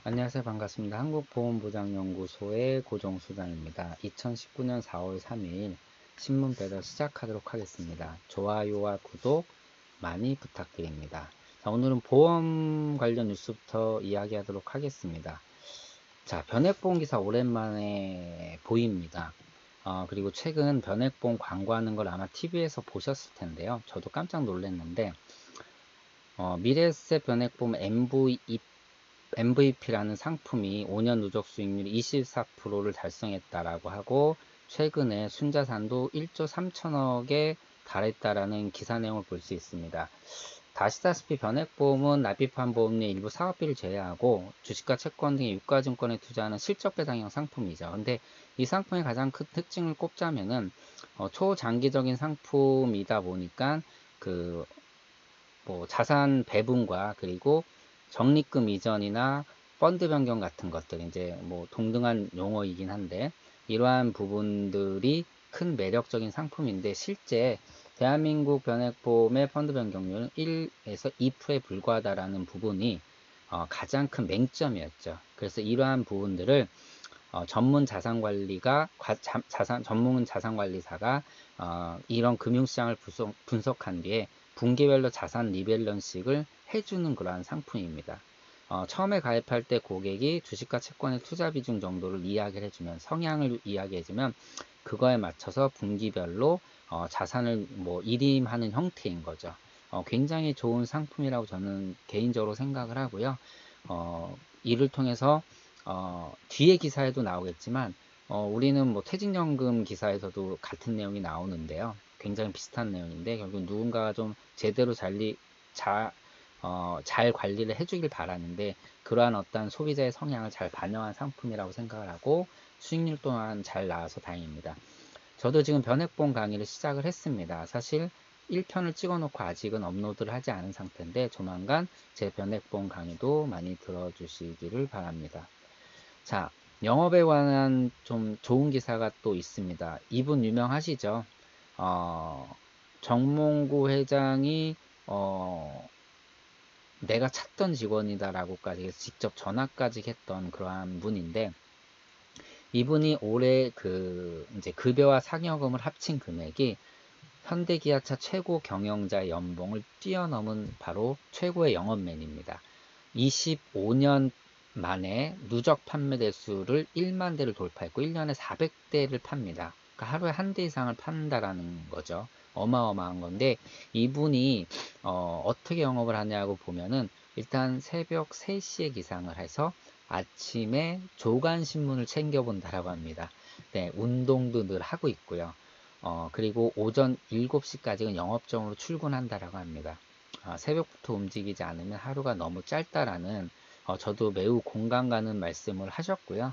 안녕하세요. 반갑습니다. 한국보험보장연구소의 고정수장입니다. 2019년 4월 3일 신문 배달 시작하도록 하겠습니다. 좋아요와 구독 많이 부탁드립니다. 자, 오늘은 보험 관련 뉴스부터 이야기하도록 하겠습니다. 자, 변액보험 기사 오랜만에 보입니다. 그리고 최근 변액보험 광고하는 걸 아마 TV에서 보셨을 텐데요. 저도 깜짝 놀랐는데 미래에셋 변액보험 MVP라는 상품이 5년 누적 수익률 24%를 달성했다라고 하고 최근에 순자산도 1조 3천억에 달했다라는 기사 내용을 볼 수 있습니다. 아시다시피 변액보험은 납입한 보험료의 일부 사업비를 제외하고 주식과 채권 등의 유가증권에 투자하는 실적배당형 상품이죠. 근데 이 상품의 가장 큰 특징을 꼽자면은 초장기적인 상품이다 보니까 그 자산 배분과 그리고 적립금 이전이나 펀드 변경 같은 것들 이제 동등한 용어이긴 한데 이러한 부분들이 큰 매력적인 상품인데 실제 대한민국 변액보험의 펀드 변경률은 1에서 2%에 불과하다라는 부분이 가장 큰 맹점이었죠. 그래서 이러한 부분들을 전문 자산관리사가 이런 금융시장을 분석한 뒤에 분기별로 자산 리밸런싱을 해주는 그러한 상품입니다. 처음에 가입할 때 고객이 주식과 채권의 투자 비중 정도를 이야기를 해주면 성향을 이야기해주면 그거에 맞춰서 분기별로 자산을 일임하는 형태인 거죠. 굉장히 좋은 상품이라고 저는 개인적으로 생각을 하고요. 이를 통해서 뒤에 기사에도 나오겠지만 우리는 퇴직연금 기사에서도 같은 내용이 나오는데요. 굉장히 비슷한 내용인데 결국 누군가가 좀 제대로 잘 관리를 해주길 바라는데 그러한 어떤 소비자의 성향을 잘 반영한 상품이라고 생각을 하고 수익률 또한 잘 나와서 다행입니다. 저도 지금 변액보험 강의를 시작을 했습니다. 사실 1편을 찍어놓고 아직은 업로드를 하지 않은 상태인데 조만간 제 변액보험 강의도 많이 들어주시기를 바랍니다. 자, 영업에 관한 좀 좋은 기사가 또 있습니다. 이분 유명하시죠? 정몽구 회장이 내가 찾던 직원이다라고까지 직접 전화까지 했던 그러한 분인데 이분이 올해 이제 급여와 상여금을 합친 금액이 현대기아차 최고 경영자 연봉을 뛰어넘은 바로 최고의 영업맨입니다. 25년 만에 누적 판매 대수를 1만 대를 돌파했고 1년에 400대를 팝니다. 그러니까 하루에 한 대 이상을 판다라는 거죠. 어마어마한 건데 이분이 어떻게 영업을 하냐고 보면은 일단 새벽 3시에 기상을 해서 아침에 조간신문을 챙겨본다라고 합니다. 네, 운동도 늘 하고 있고요. 그리고 오전 7시까지는 영업정으로 출근한다라고 합니다. 새벽부터 움직이지 않으면 하루가 너무 짧다라는 저도 매우 공감 가는 말씀을 하셨고요.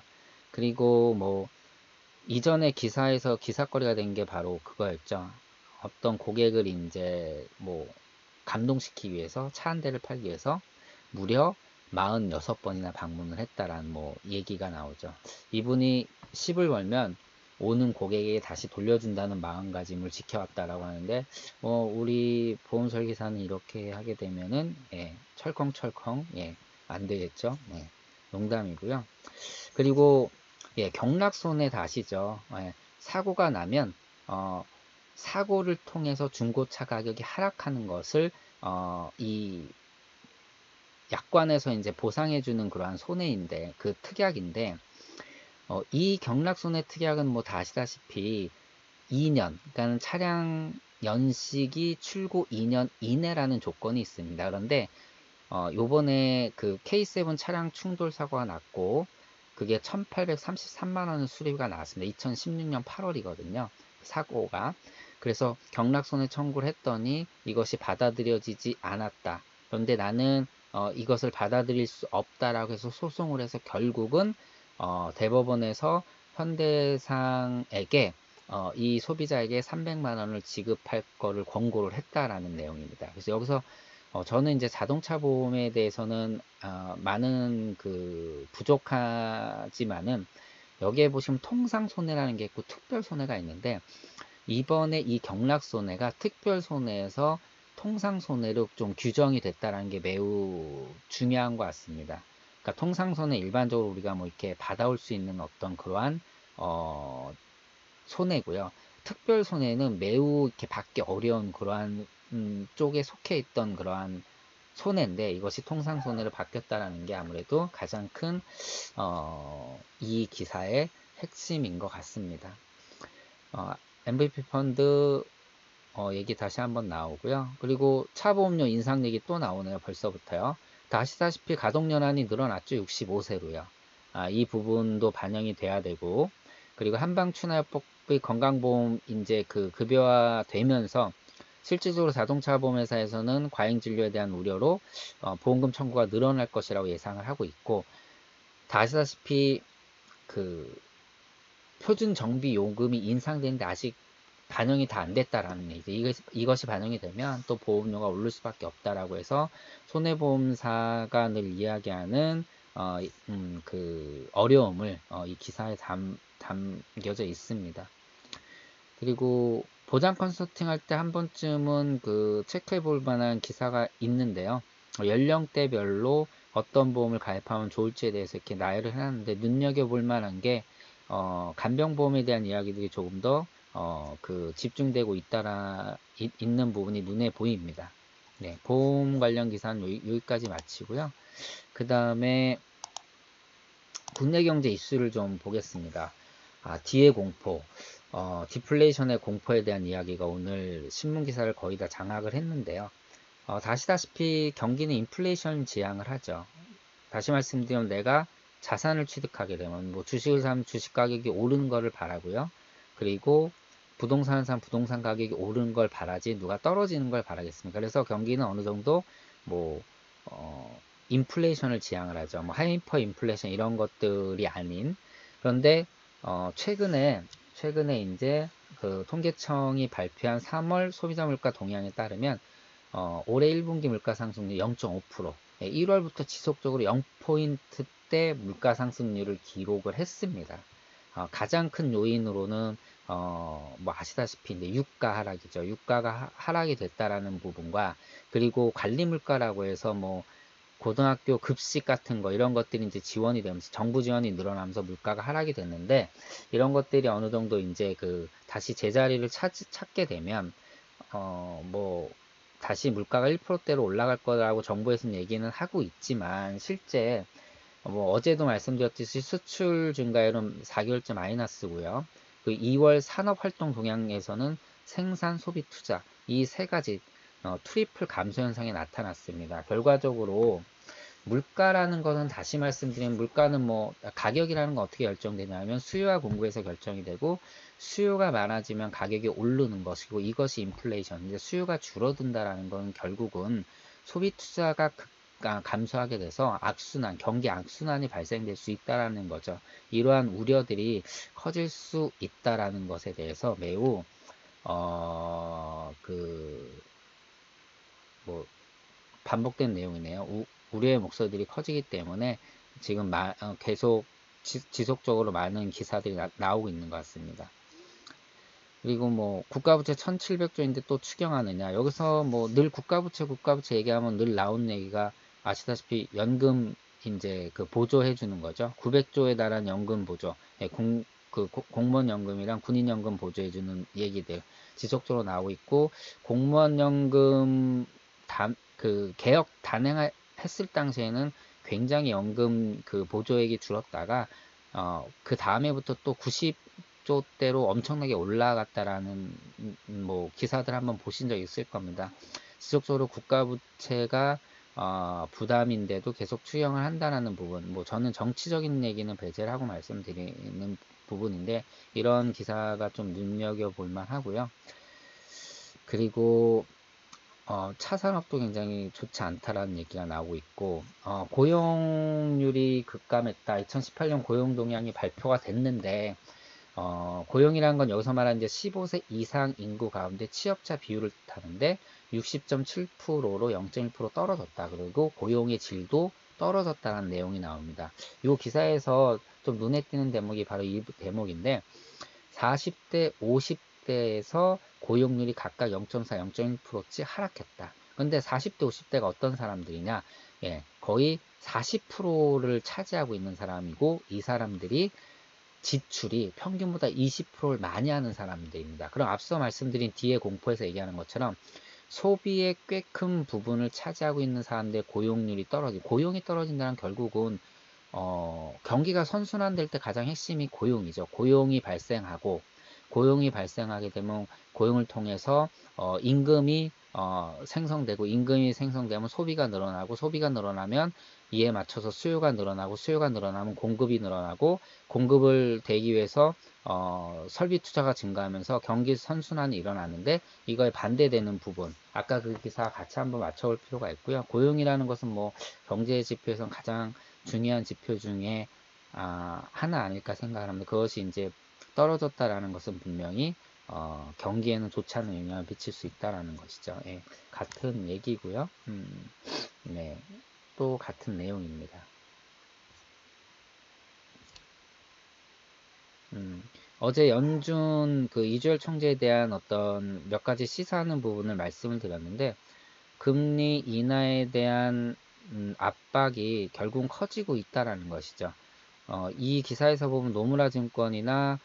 그리고 이전에 기사에서 기사거리가 된 게 바로 그거였죠. 어떤 고객을 이제 감동시키기 위해서 차 한 대를 팔기 위해서 무려 46번이나 방문을 했다라는 얘기가 나오죠. 이분이 10을 벌면 오는 고객에게 다시 돌려준다는 마음가짐을 지켜왔다라고 하는데 우리 보험 설계사는 이렇게 하게 되면은 철컹철컹 안 되겠죠. 농담이고요. 그리고 경락손해 아시죠? 사고가 나면 사고를 통해서 중고차 가격이 하락하는 것을 이 약관에서 이제 보상해주는 그러한 손해인데 그 특약인데 이 경락손해 특약은 다 아시다시피 2년, 그러니까 차량 연식이 출고 2년 이내라는 조건이 있습니다. 그런데 요번에 그 K7 차량 충돌 사고가 났고 그게 1833만 원 수리가 나왔습니다. 2016년 8월이거든요. 사고가. 그래서 경락손해 청구를 했더니 이것이 받아들여지지 않았다. 그런데 나는 이것을 받아들일 수 없다라고 해서 소송을 해서 결국은 대법원에서 현대상에게 이 소비자에게 300만 원을 지급할 거를 권고를 했다라는 내용입니다. 그래서 여기서 저는 이제 자동차 보험에 대해서는 많은 부족하지만은 여기에 보시면 통상 손해라는 게 있고 특별 손해가 있는데 이번에 이 경락 손해가 특별 손해에서 통상 손해로 좀 규정이 됐다는 게 매우 중요한 것 같습니다. 그러니까 통상손해 일반적으로 우리가 뭐 이렇게 받아올 수 있는 어떤 그러한 손해고요. 특별 손해는 매우 이렇게 받기 어려운 그러한 쪽에 속해 있던 그러한 손해인데, 이것이 통상 손해로 바뀌었다라는 게 아무래도 가장 큰 이 기사의 핵심인 것 같습니다. MVP 펀드 얘기 다시 한번 나오고요. 그리고 차보험료 인상 얘기 또 나오네요. 벌써부터요. 아시다시피 가동연한이 늘어났죠. 65세로요. 이 부분도 반영이 돼야 되고, 그리고 한방춘하요법의 건강보험 이제 그 급여화 되면서 실질적으로 자동차 보험회사에서는 과잉진료에 대한 우려로 보험금 청구가 늘어날 것이라고 예상을 하고 있고, 다 아시다시피 그 표준 정비 요금이 인상되는데 아직 반영이 다 안 됐다라는 얘기죠. 이것이 반영이 되면 또 보험료가 오를 수밖에 없다라고 해서 손해보험사가 늘 이야기하는 그 어려움을 이 기사에 담겨져 있습니다. 그리고 보장 컨설팅 할 때 한 번쯤은 그 체크해 볼 만한 기사가 있는데요. 연령대별로 어떤 보험을 가입하면 좋을지에 대해서 이렇게 나열을 해놨는데, 눈여겨볼 만한 게 간병보험에 대한 이야기들이 조금 더 그 집중되고 있는 부분이 눈에 보입니다. 네, 보험 관련 기사는 여기까지 마치고요. 그 다음에 국내 경제 이슈를 좀 보겠습니다. 뒤의 공포, 디플레이션의 공포에 대한 이야기가 오늘 신문 기사를 거의 다 장악을 했는데요. 아시다시피 경기는 인플레이션 지향을 하죠. 다시 말씀드리면 내가 자산을 취득하게 되면 뭐 주식을 사면 주식 가격이 오르는 것을 바라고요. 그리고 부동산을 사면 부동산 가격이 오르는 걸 바라지 누가 떨어지는 걸 바라겠습니까? 그래서 경기는 어느 정도 뭐 인플레이션을 지향을 하죠. 뭐 하이퍼 인플레이션 이런 것들이 아닌. 그런데 최근에 이제 그 통계청이 발표한 3월 소비자 물가 동향에 따르면 올해 1분기 물가 상승률 0.5%, 1월부터 지속적으로 0포인트대 물가 상승률을 기록을 했습니다. 가장 큰 요인으로는 뭐 아시다시피 이제 유가 하락이죠. 유가가 하락이 됐다라는 부분과, 그리고 관리 물가라고 해서 뭐 고등학교 급식 같은 거 이런 것들이 이제 지원이 되면서 정부 지원이 늘어나면서 물가가 하락이 됐는데, 이런 것들이 어느 정도 이제 그 다시 제자리를 찾게 되면 뭐 다시 물가가 1%대로 올라갈 거라고 정부에서는 얘기는 하고 있지만, 실제 뭐 어제도 말씀드렸듯이 수출 증가율은 4개월째 마이너스고요. 그 2월 산업활동 동향에서는 생산, 소비, 투자 이 세 가지 트리플 감소 현상이 나타났습니다. 결과적으로 물가라는 것은, 다시 말씀드리면 물가는 뭐 가격이라는 건 어떻게 결정되냐면 수요와 공급에서 결정이 되고, 수요가 많아지면 가격이 오르는 것이고, 이것이 인플레이션. 이제 수요가 줄어든다라는 건 결국은 소비 투자가 감소하게 돼서 악순환, 경기 악순환이 발생될 수 있다라는 거죠. 이러한 우려들이 커질 수 있다라는 것에 대해서 매우 뭐 반복된 내용이네요. 우려의 목소리들이 커지기 때문에 지금 계속 지속적으로 많은 기사들이 나오고 있는 것 같습니다. 그리고 뭐 국가부채 1700조인데 또 추경하느냐, 여기서 뭐 늘 국가부채 얘기하면 늘 나오는 얘기가 아시다시피 연금 이제 그 보조해 주는 거죠. 900조에 달한 연금 보조, 공무원 연금이랑 군인 연금 보조해 주는 얘기들 지속적으로 나오고 있고, 공무원 연금 그 개혁 단행했을 당시에는 굉장히 연금 그 보조액이 줄었다가 그 다음에부터 또 90조대로 엄청나게 올라갔다라는 뭐 기사들 한번 보신 적 있을 겁니다. 지속적으로 국가부채가 부담인데도 계속 추경을 한다라는 부분, 뭐 저는 정치적인 얘기는 배제를 하고 말씀드리는 부분인데, 이런 기사가 좀 눈여겨볼 만하고요. 그리고 차 산업도 굉장히 좋지 않다라는 얘기가 나오고 있고, 고용률이 급감했다. 2018년 고용 동향이 발표가 됐는데, 고용이라는 건 여기서 말하는 이제 15세 이상 인구 가운데 취업자 비율을 뜻하는데 60.7%로 0.1% 떨어졌다. 그리고 고용의 질도 떨어졌다는 내용이 나옵니다. 이 기사에서 좀 눈에 띄는 대목이 바로 이 대목인데, 40대, 50대에서 고용률이 각각 0.4, 0.1%씩 하락했다. 근데 40대, 50대가 어떤 사람들이냐? 예, 거의 40%를 차지하고 있는 사람이고, 이 사람들이 지출이 평균보다 20%를 많이 하는 사람들입니다. 그럼 앞서 말씀드린 뒤에 공포에서 얘기하는 것처럼 소비의 꽤 큰 부분을 차지하고 있는 사람들의 고용률이 고용이 떨어진다는 결국은 경기가 선순환될 때 가장 핵심이 고용이죠. 고용이 발생하게 되면 고용을 통해서 임금이 생성되고, 임금이 생성되면 소비가 늘어나고, 소비가 늘어나면 이에 맞춰서 수요가 늘어나고, 수요가 늘어나면 공급이 늘어나고, 공급을 되기 위해서 설비 투자가 증가하면서 경기 선순환이 일어나는데, 이거에 반대되는 부분, 아까 그 기사 같이 한번 맞춰볼 필요가 있고요. 고용이라는 것은 뭐 경제 지표에서 가장 중요한 지표 중에 하나 아닐까 생각합니다. 그것이 이제 떨어졌다라는 것은 분명히 경기에는 좋지 않은 영향을 미칠 수 있다라는 것이죠. 예, 같은 얘기고요. 네, 또 같은 내용입니다. 어제 연준 그 이주열 총재에 대한 어떤 몇 가지 시사하는 부분을 말씀을 드렸는데, 금리 인하에 대한 압박이 결국은 커지고 있다라는 것이죠. 이 기사에서 보면 노무라 증권이나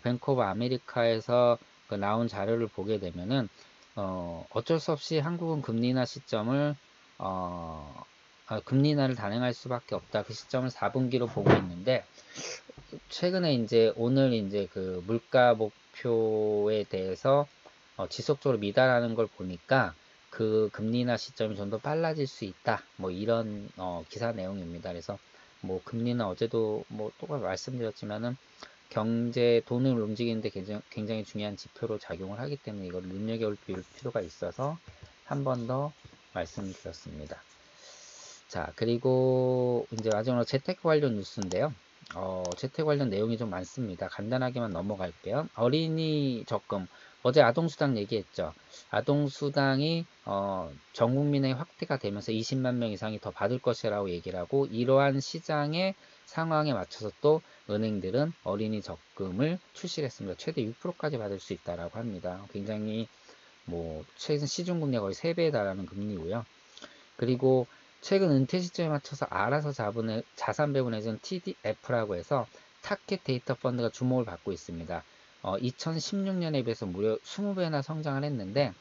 뱅크 오브 아메리카에서 그 나온 자료를 보게 되면은 어쩔 수 없이 한국은 금리 인하 시점을 금리 인하를 단행할 수밖에 없다. 그 시점을 4분기로 보고 있는데, 최근에 이제 오늘 이제 그 물가 목표에 대해서 지속적으로 미달하는 걸 보니까 그 금리 인하 시점이 좀 더 빨라질 수 있다. 뭐 이런 기사 내용입니다. 그래서 뭐 금리는 어제도 뭐 똑같이 말씀드렸지만은 경제 돈을 움직이는데 굉장히 중요한 지표로 작용을 하기 때문에 이걸 눈여겨볼 필요가 있어서 한 번 더 말씀드렸습니다. 자, 그리고 이제 마지막으로 재테크 관련 뉴스인데요. 재테크 관련 내용이 좀 많습니다. 간단하게만 넘어갈게요. 어린이 적금. 어제 아동수당 얘기했죠. 아동수당이 전 국민에 확대가 되면서 20만 명 이상이 더 받을 것이라고 얘기를 하고, 이러한 시장의 상황에 맞춰서 또 은행들은 어린이 적금을 출시를 했습니다. 최대 6%까지 받을 수 있다라고 합니다. 굉장히 뭐 최근 시중금리가 거의 3배에 달하는 금리고요. 그리고 최근 은퇴 시점에 맞춰서 알아서 자산 배분해준 TDF라고 해서 타켓 데이터 펀드가 주목을 받고 있습니다. 2016년에 비해서 무려 20배나 성장을 했는데,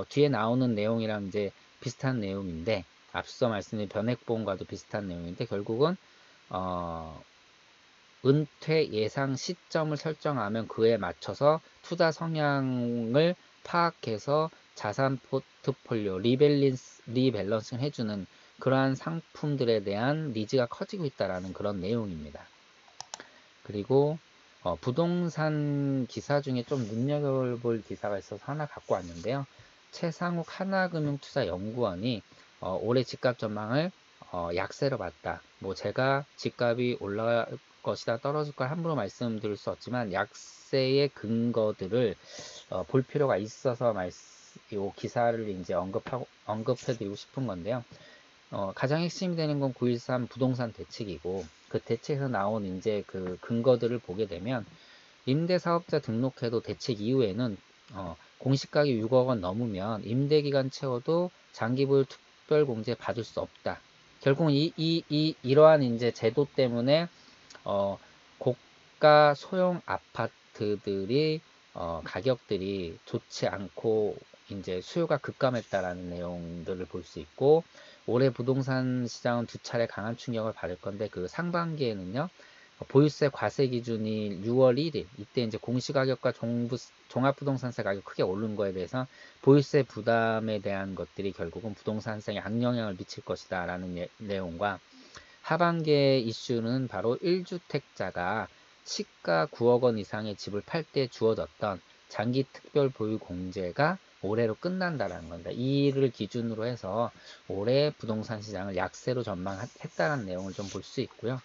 뒤에 나오는 내용이랑 이제 비슷한 내용인데, 앞서 말씀드린 변액보험과도 비슷한 내용인데, 결국은 은퇴 예상 시점을 설정하면 그에 맞춰서 투자 성향을 파악해서 자산 포트폴리오 리밸런싱 해주는 그러한 상품들에 대한 니즈가 커지고 있다라는 그런 내용입니다. 그리고 부동산 기사 중에 좀 눈여겨볼 기사가 있어서 하나 갖고 왔는데요. 최상욱 하나금융투자연구원이 올해 집값 전망을 약세로 봤다. 뭐 제가 집값이 올라갈 것이다, 떨어질 걸 함부로 말씀드릴 수 없지만 약세의 근거들을 볼 필요가 있어서 이 기사를 이제 언급해드리고 싶은 건데요. 가장 핵심이 되는 건 9.13 부동산 대책이고, 그 대책에서 나온 이제 그 근거들을 보게 되면, 임대사업자 등록해도 대책 이후에는 공시가격이 6억 원 넘으면 임대기간 채워도 장기보유 특별공제 받을 수 없다. 결국은 이러한 이제 제도 때문에 고가 소형 아파트들이 가격들이 좋지 않고 이제 수요가 급감했다라는 내용들을 볼 수 있고, 올해 부동산 시장은 두 차례 강한 충격을 받을 건데, 그 상반기에는요, 보유세 과세 기준이 6월 1일, 이때 이제 공시가격과 종합부동산세 가격 크게 오른 거에 대해서 보유세 부담에 대한 것들이 결국은 부동산 시장에 악영향을 미칠 것이다 라는 내용과, 하반기의 이슈는 바로 1주택자가 시가 9억 원 이상의 집을 팔 때 주어졌던 장기 특별 보유 공제가 올해로 끝난다라는 겁니다. 이를 기준으로 해서 올해 부동산 시장을 약세로 전망했다는 내용을 좀 볼 수 있고요.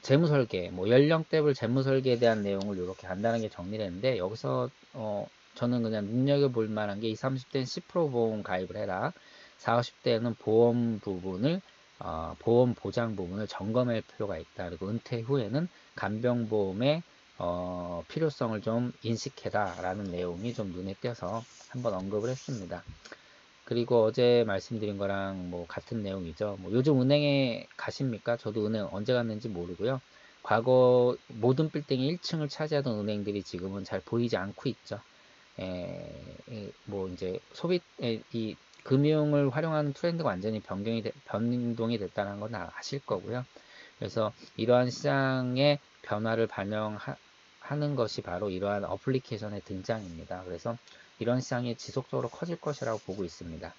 재무설계, 뭐 연령대별 재무설계에 대한 내용을 이렇게 간단하게 정리를 했는데, 여기서 저는 그냥 눈여겨볼 만한 게 20, 30대는 10% 보험 가입을 해라. 40, 50대는 보험 부분을 보험 보장 부분을 점검할 필요가 있다. 그리고 은퇴 후에는 간병보험의 필요성을 좀 인식해라 라는 내용이 좀 눈에 띄어서 한번 언급을 했습니다. 그리고 어제 말씀드린 거랑 뭐 같은 내용이죠. 뭐 요즘 은행에 가십니까? 저도 은행 언제 갔는지 모르고요. 과거 모든 빌딩의 1층을 차지하던 은행들이 지금은 잘 보이지 않고 있죠. 뭐 이제 이 금융을 활용하는 트렌드가 완전히 변동이 됐다는 건 아실 거고요. 그래서 이러한 시장의 변화를 반영하는 것이 바로 이러한 어플리케이션의 등장입니다. 그래서 이런 시장이 지속적으로 커질 것이라고 보고 있습니다.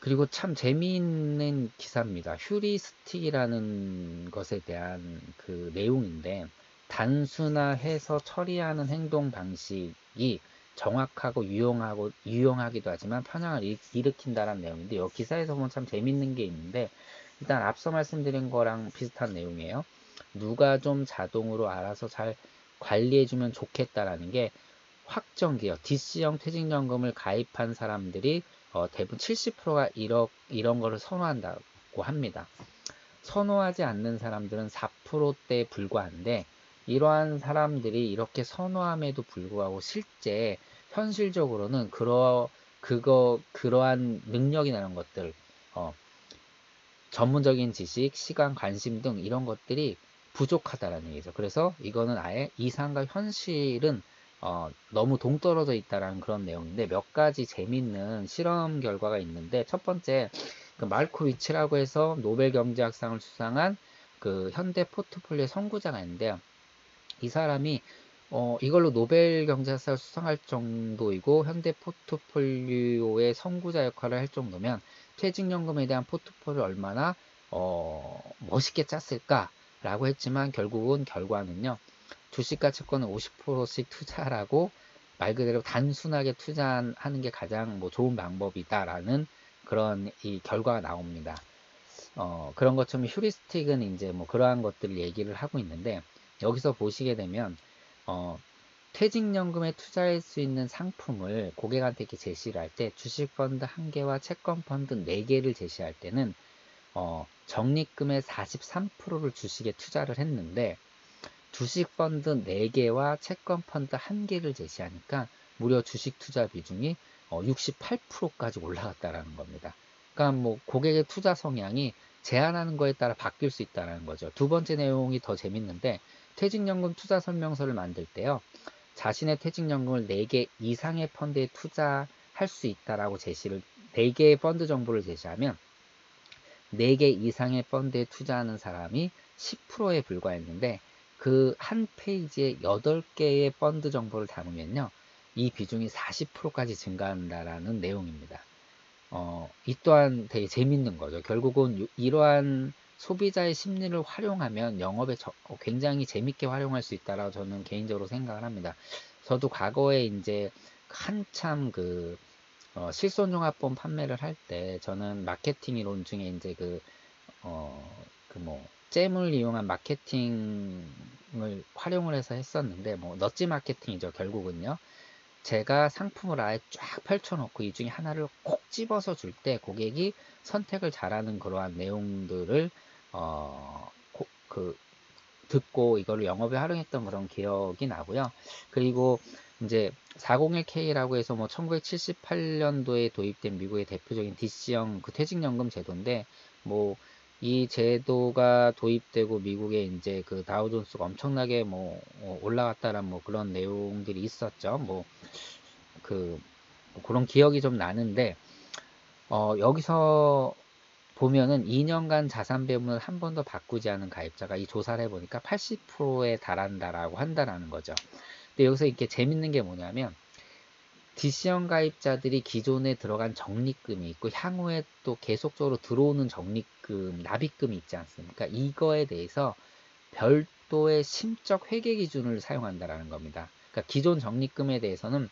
그리고 참 재미있는 기사입니다. 휴리스틱이라는 것에 대한 그 내용인데, 단순화해서 처리하는 행동 방식이 정확하고 유용하기도 하지만 편향을 일으킨다는 내용인데, 이 기사에서 보면 참 재밌는 게 있는데, 일단 앞서 말씀드린 거랑 비슷한 내용이에요. 누가 좀 자동으로 알아서 잘 관리해주면 좋겠다라는 게, 확정기업, DC형 퇴직연금을 가입한 사람들이 대부분 70%가 이런 거를 선호한다고 합니다. 선호하지 않는 사람들은 4%대에 불과한데, 이러한 사람들이 이렇게 선호함에도 불구하고 실제 현실적으로는 그러한 능력이나 이런 것들, 전문적인 지식, 시간, 관심 등 이런 것들이 부족하다라는 얘기죠. 그래서 이거는 아예 이상과 현실은 너무 동떨어져 있다라는 그런 내용인데, 몇 가지 재밌는 실험 결과가 있는데, 첫 번째 그 말코비치라고 해서 노벨 경제학상을 수상한 그 현대 포트폴리오 선구자가 있는데요. 이 사람이 이걸로 노벨 경제학상을 수상할 정도이고 현대 포트폴리오의 선구자 역할을 할 정도면 퇴직연금에 대한 포트폴리오를 얼마나 멋있게 짰을까라고 했지만, 결국은 결과는요, 주식과 채권을 50%씩 투자라고 말 그대로 단순하게 투자하는 게 가장 뭐 좋은 방법이다라는 그런 이 결과가 나옵니다. 그런 것처럼 휴리스틱은 이제 뭐 그러한 것들을 얘기를 하고 있는데, 여기서 보시게 되면 퇴직연금에 투자할 수 있는 상품을 고객한테 이렇게 제시를 할 때, 주식펀드 1개와 채권펀드 4개를 제시할 때는 적립금의 43%를 주식에 투자를 했는데, 주식펀드 4개와 채권펀드 1개를 제시하니까 무려 주식 투자 비중이 68%까지 올라갔다라는 겁니다. 그러니까 뭐 고객의 투자 성향이 제한하는 거에 따라 바뀔 수 있다는 거죠. 두 번째 내용이 더 재밌는데, 퇴직연금 투자 설명서를 만들 때요, 자신의 퇴직연금을 4개 이상의 펀드에 투자할 수 있다라고 4개의 펀드 정보를 제시하면 4개 이상의 펀드에 투자하는 사람이 10%에 불과했는데, 그 한 페이지에 8개의 펀드 정보를 담으면요, 이 비중이 40%까지 증가한다라는 내용입니다. 이 또한 되게 재밌는 거죠. 결국은 이러한 소비자의 심리를 활용하면 영업에 굉장히 재밌게 활용할 수 있다라고 저는 개인적으로 생각을 합니다. 저도 과거에 이제 한참 실손종합보험 판매를 할 때, 저는 마케팅 이론 중에 이제 잼을 이용한 마케팅을 활용을 해서 했었는데, 뭐 넛지 마케팅이죠. 결국은요, 제가 상품을 아예 쫙 펼쳐놓고 이 중에 하나를 콕 집어서 줄 때 고객이 선택을 잘하는 그러한 내용들을 듣고 이거를 영업에 활용했던 그런 기억이 나고요. 그리고 이제 401K라고 해서 뭐 1978년도에 도입된 미국의 대표적인 DC형 그 퇴직연금 제도인데, 뭐 이 제도가 도입되고 미국에 이제 그 다우존스가 엄청나게 뭐 올라갔다란 뭐 그런 내용들이 있었죠. 뭐 그런 기억이 좀 나는데, 여기서 보면은 2년간 자산 배분을 한 번도 바꾸지 않은 가입자가 이 조사를 해보니까 80%에 달한다라고 한다라는 거죠. 근데 여기서 이렇게 재밌는 게 뭐냐면, DC형 가입자들이 기존에 들어간 적립금이 있고 향후에 또 계속적으로 들어오는 적립금, 납입금이 있지 않습니까? 이거에 대해서 별도의 심적 회계 기준을 사용한다라는 겁니다. 그러니까 기존 적립금에 대해서는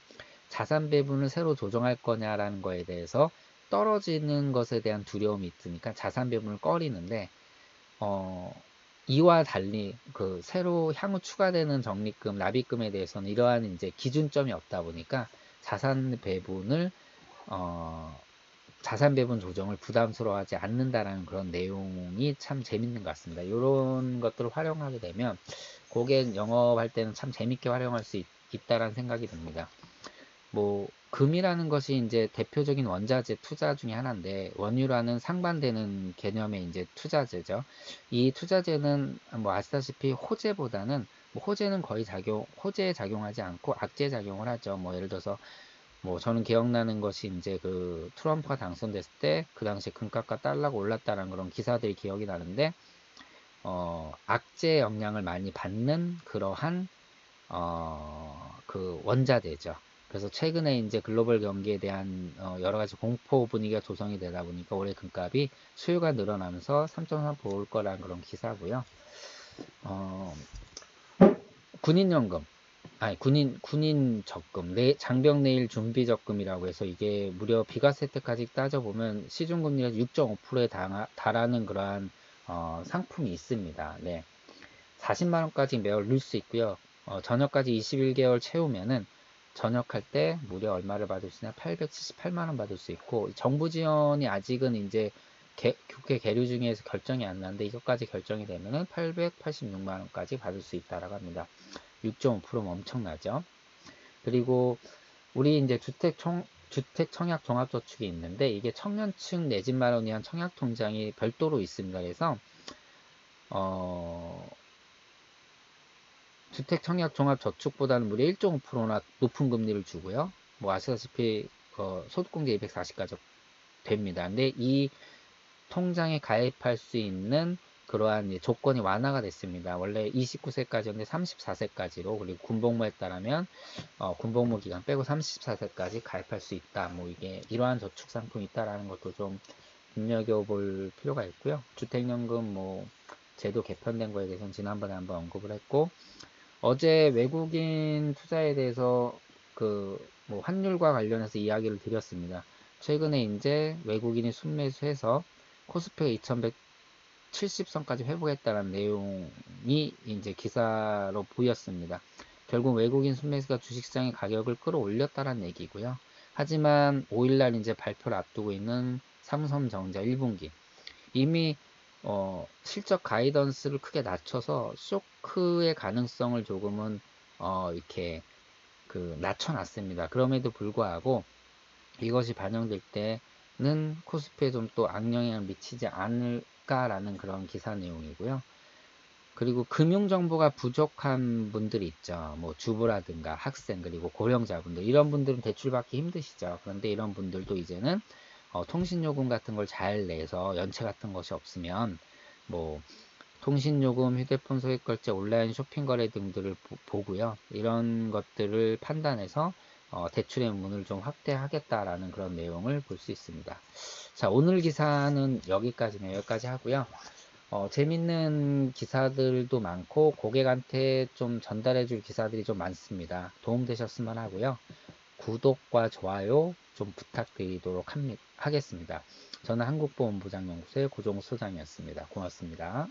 자산 배분을 새로 조정할 거냐라는 거에 대해서 떨어지는 것에 대한 두려움이 있으니까 자산 배분을 꺼리는데, 이와 달리 새로 향후 추가되는 적립금, 납입금에 대해서는 이러한 이제 기준점이 없다 보니까 자산 배분을 자산 배분 조정을 부담스러워하지 않는다라는 그런 내용이 참 재밌는 것 같습니다. 이런 것들을 활용하게 되면 고객 영업할 때는 참 재밌게 활용할 수 있다라는 생각이 듭니다. 뭐 금이라는 것이 이제 대표적인 원자재 투자 중에 하나인데, 원유라는 상반되는 개념의 이제 투자재죠. 이 투자재는 뭐 아시다시피 호재보다는, 뭐 호재는 거의 호재에 작용하지 않고 악재에 작용을 하죠. 뭐 예를 들어서 뭐 저는 기억나는 것이 이제 그 트럼프가 당선됐을 때 그 당시에 금값과 달러가 올랐다는 그런 기사들이 기억이 나는데, 악재 영향을 많이 받는 그러한 그 원자재죠. 그래서 최근에 이제 글로벌 경기에 대한 여러 가지 공포 분위기가 조성이 되다 보니까 올해 금값이 수요가 늘어나면서 3.3% 올 거라는 그런 기사고요. 군인연금, 아니 군인 적금, 장병 내일 준비 적금이라고 해서 이게 무려 비과세 때까지 따져보면 시중금리가 6.5%에 달하는 그러한 상품이 있습니다. 네. 40만 원까지 매월 넣을 수 있고요. 전역까지 21개월 채우면은 전역할 때 무려 얼마를 받을 수 있냐? 878만 원 받을 수 있고, 정부 지원이 아직은 이제 국회 계류 중에서 결정이 안 났는데 이것까지 결정이 되면은 886만 원까지 받을 수 있다라고 합니다. 6.5%면 엄청나죠. 그리고 우리 이제 주택 청약 종합저축이 있는데, 이게 청년층 내 집 마련을 위한 청약 통장이 별도로 있습니다. 그래서 주택 청약 종합저축보다는 무려 1.5%나 높은 금리를 주고요. 뭐 아시다시피 소득공제 240까지 됩니다. 근데 이 통장에 가입할 수 있는 그러한 조건이 완화가 됐습니다. 원래 29세까지였는데 34세까지로, 그리고 군복무에 따르면 군복무 기간 빼고 34세까지 가입할 수 있다. 뭐 이게 이러한 저축 상품이 있다라는 것도 좀 눈여겨볼 필요가 있고요. 주택연금 뭐 제도 개편된 거에 대해서는 지난번에 한번 언급을 했고, 어제 외국인 투자에 대해서 뭐 환율과 관련해서 이야기를 드렸습니다. 최근에 이제 외국인이 순매수해서 코스피가 2170선까지 회복했다는 내용이 이제 기사로 보였습니다. 결국 외국인 순매수가 주식시장의 가격을 끌어올렸다는 얘기고요. 하지만 5일날 이제 발표를 앞두고 있는 삼성전자 1분기, 이미 실적 가이던스를 크게 낮춰서 쇼크의 가능성을 조금은 이렇게 낮춰놨습니다. 그럼에도 불구하고 이것이 반영될 때는 코스피에 좀 또 악영향을 미치지 않을까라는 그런 기사 내용이고요. 그리고 금융정보가 부족한 분들이 있죠. 뭐 주부라든가 학생, 그리고 고령자분들, 이런 분들은 대출받기 힘드시죠. 그런데 이런 분들도 이제는 통신요금 같은 걸 잘 내서 연체 같은 것이 없으면, 뭐 통신요금, 휴대폰 소액결제, 온라인 쇼핑거래 등들을 보고요. 이런 것들을 판단해서 대출의 문을 좀 확대하겠다라는 그런 내용을 볼 수 있습니다. 자, 오늘 기사는 여기까지 하고요. 재밌는 기사들도 많고 고객한테 좀 전달해 줄 기사들이 좀 많습니다. 도움되셨으면 하고요. 구독과 좋아요 좀 부탁드리도록 하겠습니다. 저는 한국보험보장연구소의 고종수 소장이었습니다. 고맙습니다.